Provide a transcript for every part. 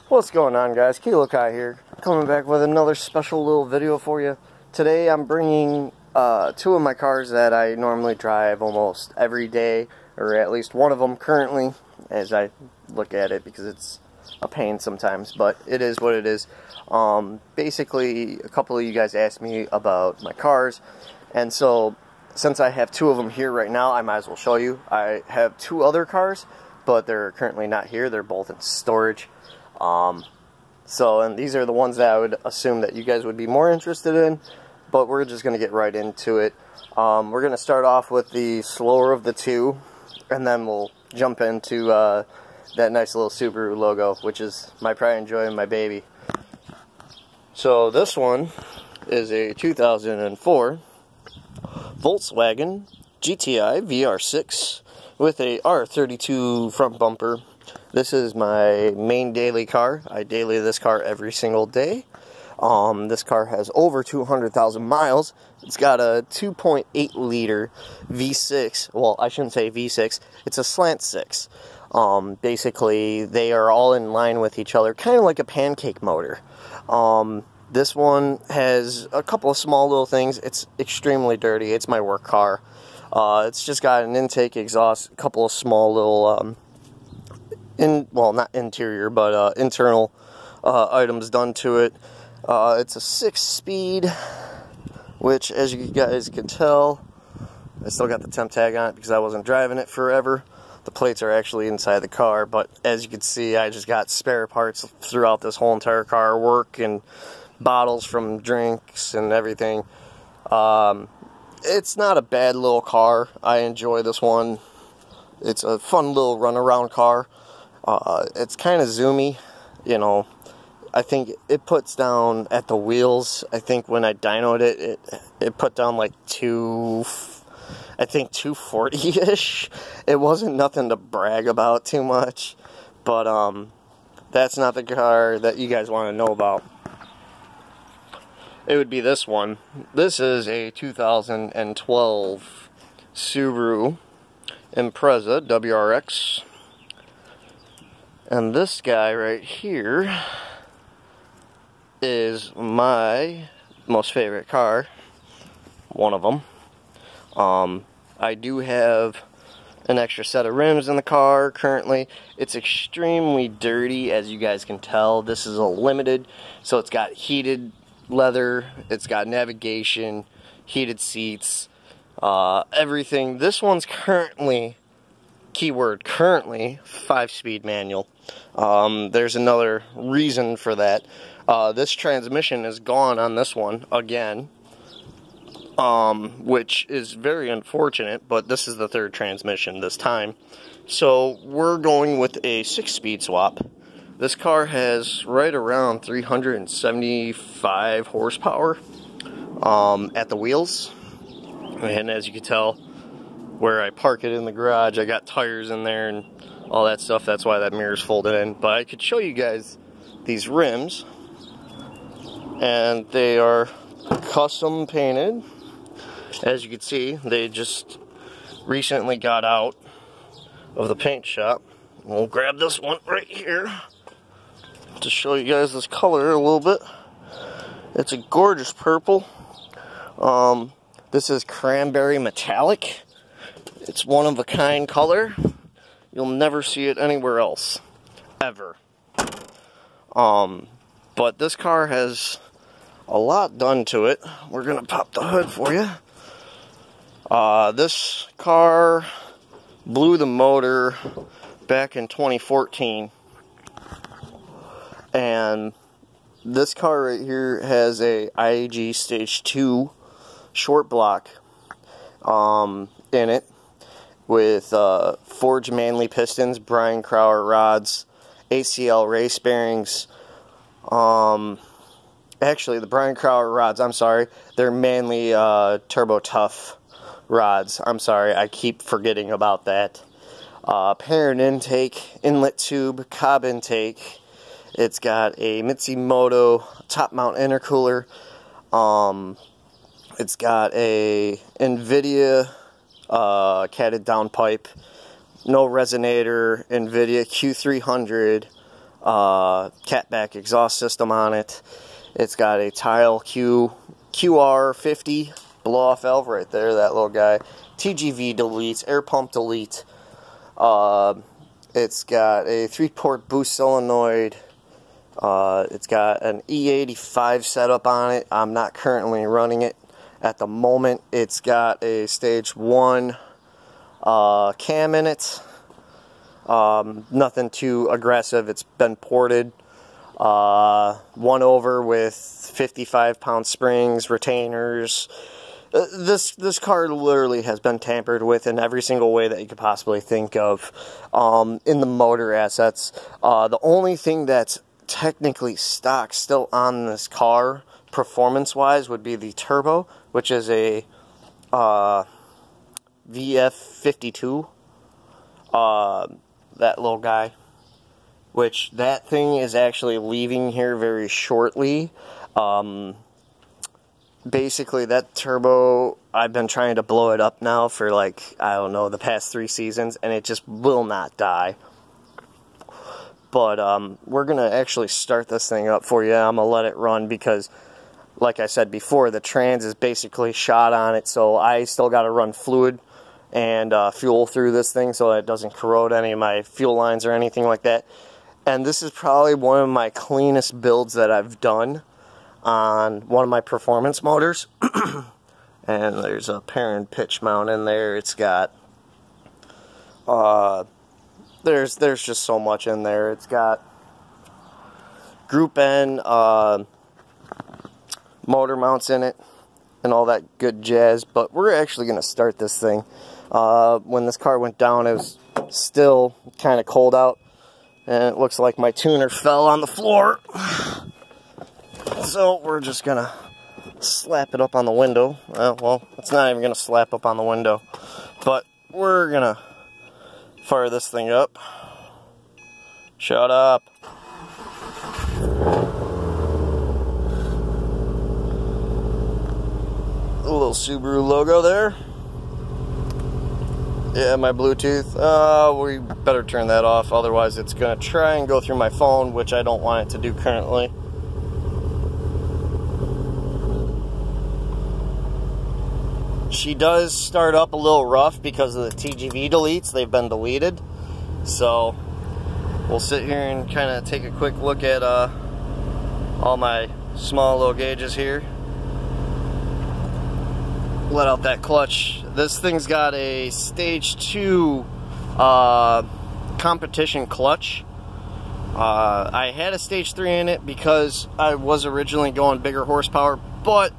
What's going on, guys? Kai here, coming back with another special little video for you. Today I'm bringing two of my cars that I normally drive almost every day, or at least one of them currently, as I look at it, because it's a pain sometimes, but it is what it is. Basically, a couple of you guys asked me about my cars, and so since I have two of them here right now, I might as well show you. I have two other cars, but they're currently not here. They're both in storage. And these are the ones that I would assume that you guys would be more interested in, but we're just going to get right into it. We're going to start off with the slower of the two, and then we'll jump into that nice little Subaru logo, which is my pride and joy and my baby. So this one is a 2004 Volkswagen GTI VR6 with a R32 front bumper. This is my main daily car. I daily this car every single day. This car has over 200,000 miles. It's got a 2.8 liter V6. Well, I shouldn't say V6. It's a slant 6. Basically, they are all in line with each other, kind of like a pancake motor. This one has a couple of small little things. It's extremely dirty. It's my work car. It's just got an intake, exhaust, a couple of small little well, not interior, but internal items done to it. It's a 6-speed, which, as you guys can tell, I still got the temp tag on it because I wasn't driving it forever. The plates are actually inside the car, but as you can see, I just got spare parts throughout this whole entire car, work and bottles from drinks and everything. It's not a bad little car. I enjoy this one. It's a fun little runaround car. It's kind of zoomy, you know. I think it puts down at the wheels. I think when I dynoed it, it put down like 240-ish. It wasn't nothing to brag about too much, but that's not the car that you guys want to know about. It would be this one. This is a 2012 Subaru Impreza WRX. And this guy right here is my most favorite car. One of them. I do have an extra set of rims in the car currently. It's extremely dirty, as you guys can tell. This is a limited, so it's got heated leather, it's got navigation, heated seats, everything. This one's currently, keyword currently, 5-speed manual. There's another reason for that. This transmission is gone on this one again, which is very unfortunate, but this is the third transmission this time. So we're going with a 6-speed swap. This car has right around 375 horsepower at the wheels. And as you can tell, where I park it in the garage, I got tires in there and all that stuff. That's why that mirror's folded in. But I could show you guys these rims, and they are custom painted. As you can see, they just recently got out of the paint shop. We'll grab this one right here to show you guys this color a little bit. It's a gorgeous purple. This is cranberry metallic. It's one of a kind color. You'll never see it anywhere else, ever. But this car has a lot done to it. We're gonna pop the hood for you. This car blew the motor back in 2014. And this car right here has a IAG Stage 2 short block in it, with forged Manley pistons, Brian Crower rods, ACL race bearings. Actually, the Brian Crower rods, I'm sorry, they're Manley Turbo Tough rods. I'm sorry, I keep forgetting about that. Parent intake, inlet tube, cob intake. It's got a Mitsumoto top mount intercooler. It's got a NVIDIA catted downpipe, no resonator, NVIDIA Q300 catback exhaust system on it. It's got a Tile QR50 blow-off valve right there, that little guy. TGV delete, air pump delete. It's got a 3-port boost solenoid. It's got an E85 setup on it. I'm not currently running it at the moment. It's got a stage 1 cam in it. Nothing too aggressive. It's been ported. 1 over with 55-pound springs, retainers. This car literally has been tampered with in every single way that you could possibly think of in the motor assets. The only thing that's technically stock still on this car, performance-wise, would be the turbo, which is a VF52. That little guy. Which, that thing is actually leaving here very shortly. Basically, that turbo, I've been trying to blow it up now for, like, I don't know, the past 3 seasons, and it just will not die. But, we're going to actually start this thing up for you. I'm going to let it run because, like I said before, the trans is basically shot on it, so I still got to run fluid and fuel through this thing so that it doesn't corrode any of my fuel lines or anything like that. And this is probably one of my cleanest builds that I've done on one of my performance motors. And there's a parent pitch mount in there. It's got there's just so much in there. It's got Group N motor mounts in it and all that good jazz. But we're actually going to start this thing. When this car went down, it was still kind of cold out. And it looks like my tuner fell on the floor. So we're just going to slap it up on the window. Well, it's not even going to slap up on the window. But we're going to fire this thing up. Shut up. A little Subaru logo there. Yeah, my Bluetooth. We better turn that off, otherwise it's going to try and go through my phone, which I don't want it to do currently. She does start up a little rough because of the TGV deletes. They've been deleted. So, we'll sit here and kind of take a quick look at all my small little gauges here. Let out that clutch. This thing's got a stage 2 competition clutch. I had a stage 3 in it because I was originally going bigger horsepower, but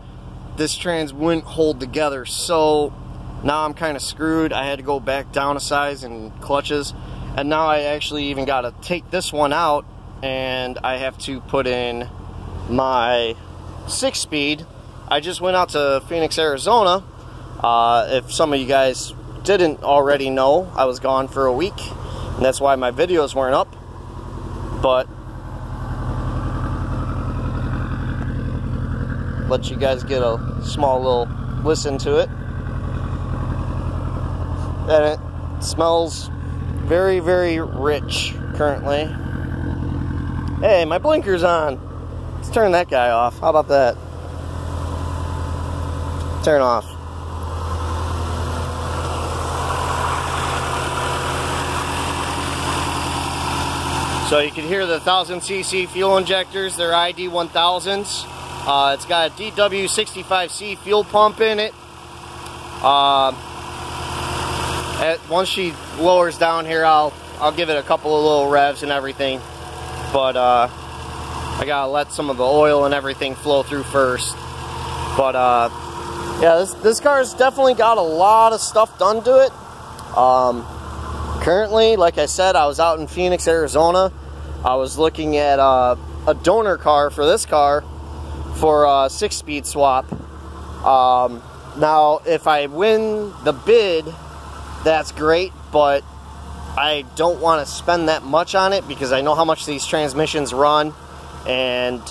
this trans wouldn't hold together, so now I'm kind of screwed. I had to go back down a size in clutches, and now I actually even got to take this one out, and I have to put in my 6-speed. I just went out to Phoenix, Arizona. If some of you guys didn't already know, I was gone for a week, and that's why my videos weren't up. But let you guys get a small little listen to it. And it smells very, very rich currently. Hey, my blinker's on. Let's turn that guy off. How about that? Turn off. So you can hear the 1000cc fuel injectors. They're ID 1000s. It's got a DW65C fuel pump in it. Once she lowers down here, I'll give it a couple of little revs and everything. But I gotta let some of the oil and everything flow through first. But yeah, this car's definitely got a lot of stuff done to it. Currently, like I said, I was out in Phoenix, Arizona. I was looking at a donor car for this car for a 6-speed swap. Now, if I win the bid, that's great, but I don't want to spend that much on it because I know how much these transmissions run, and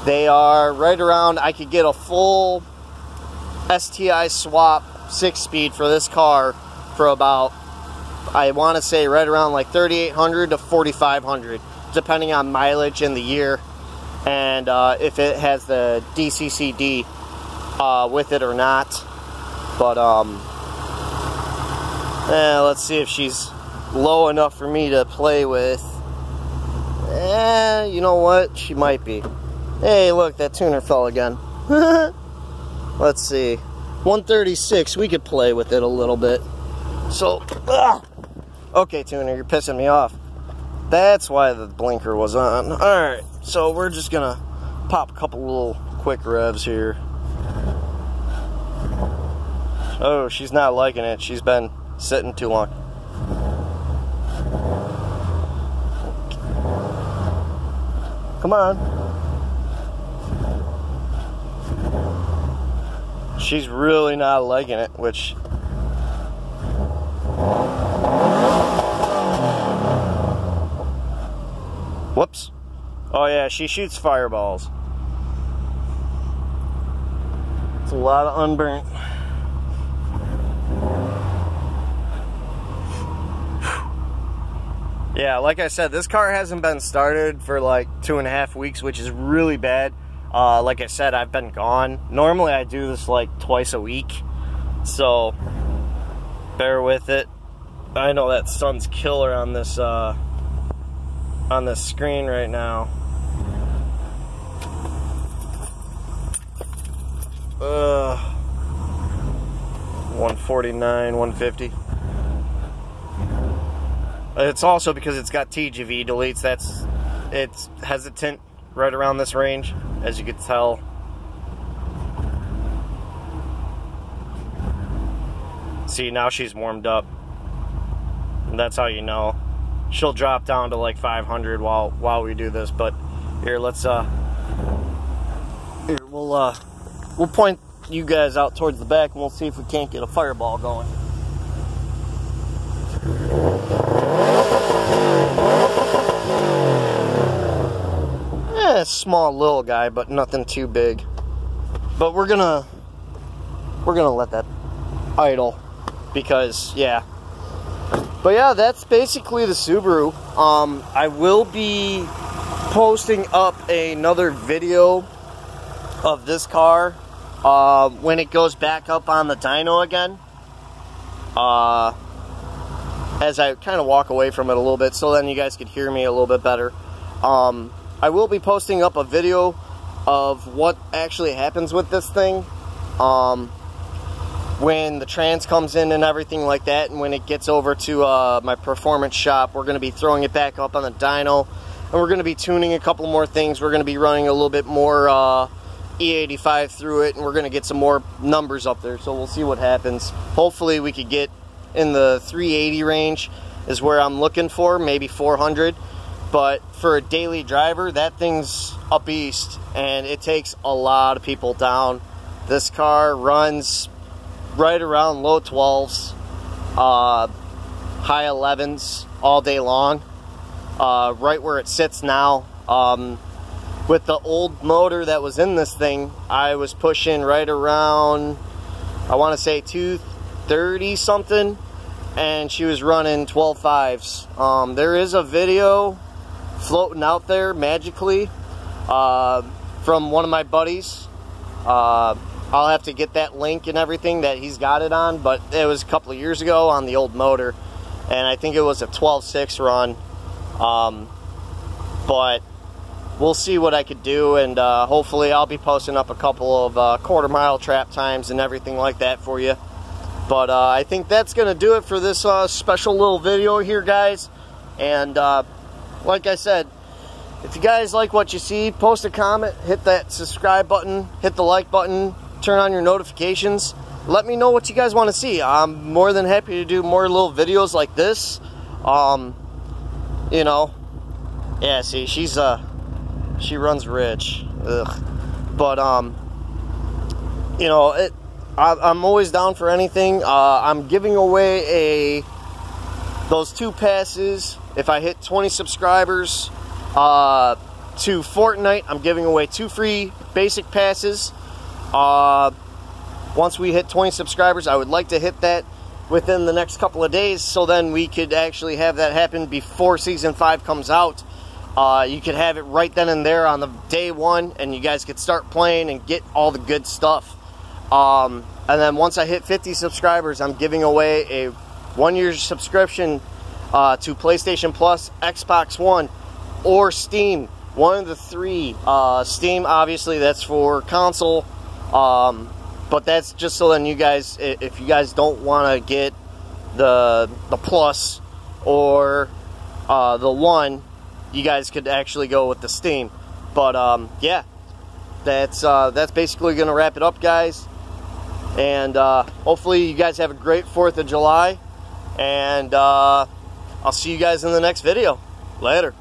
they are right around, I could get a full STI swap 6-speed for this car for about, I want to say right around like $3,800 to $4,500. depending on mileage and the year, and if it has the DCCD with it or not. But let's see if she's low enough for me to play with. You know what? She might be. Hey, look, that tuner fell again. Let's see. 136, we could play with it a little bit. So, okay, tuner, you're pissing me off. That's why the blinker was on. Alright, so we're just gonna pop a couple little quick revs here. Oh, she's not liking it. She's been sitting too long. Come on. She's really not liking it, which... Whoops. Oh yeah, she shoots fireballs. It's a lot of unburnt. Yeah, like I said, this car hasn't been started for like 2.5 weeks, which is really bad. Like I said, I've been gone. Normally I do this like twice a week, so bear with it. I know that sun's killer on this screen right now. 149, 150. It's also because it's got TGV deletes. It's hesitant right around this range, as you can tell. See, now she's warmed up. And that's how you know. She'll drop down to like 500 while we do this. But here, let's we'll point you guys out towards the back, and we'll see if we can't get a fireball going. Small little guy, but nothing too big. But we're gonna let that idle because yeah. But yeah, that's basically the Subaru. I will be posting up another video of this car when it goes back up on the dyno again. As I kind of walk away from it a little bit, so then you guys could hear me a little bit better. I will be posting up a video of what actually happens with this thing when the trans comes in and everything like that, and when it gets over to my performance shop. We're going to be throwing it back up on the dyno, and we're going to be tuning a couple more things. We're going to be running a little bit more E85 through it, and we're going to get some more numbers up there, so we'll see what happens. Hopefully we could get in the 380 range is where I'm looking for, maybe 400. But for a daily driver, that thing's a beast, and it takes a lot of people down. This car runs right around low 12s, high 11s all day long, right where it sits now. With the old motor that was in this thing, I was pushing right around, I want to say 230 something, and she was running 12.5s. There is a video floating out there magically from one of my buddies. I'll have to get that link and everything that he's got it on, but it was a couple of years ago on the old motor, and I think it was a 12.6 run. But we'll see what I could do, and hopefully I'll be posting up a couple of quarter-mile trap times and everything like that for you. But I think that's going to do it for this special little video here, guys. And like I said, if you guys like what you see, post a comment, hit that subscribe button, hit the like button, turn on your notifications. Let me know what you guys want to see. I'm more than happy to do more little videos like this. You know, yeah, see, she runs rich. Ugh. But you know, I'm always down for anything. I'm giving away those 2 passes. If I hit 20 subscribers to Fortnite, I'm giving away 2 free basic passes. Once we hit 20 subscribers, I would like to hit that within the next couple of days, so then we could actually have that happen before Season 5 comes out. You could have it right then and there on the day one, and you guys could start playing and get all the good stuff. And then once I hit 50 subscribers, I'm giving away a 1-year subscription to PlayStation Plus, Xbox One, or Steam. One of the three. Steam, obviously, that's for console. But that's just so then you guys, if you guys don't want to get the Plus or the One, you guys could actually go with the Steam. But yeah, that's basically going to wrap it up, guys. And hopefully you guys have a great 4th of July. And I'll see you guys in the next video. Later.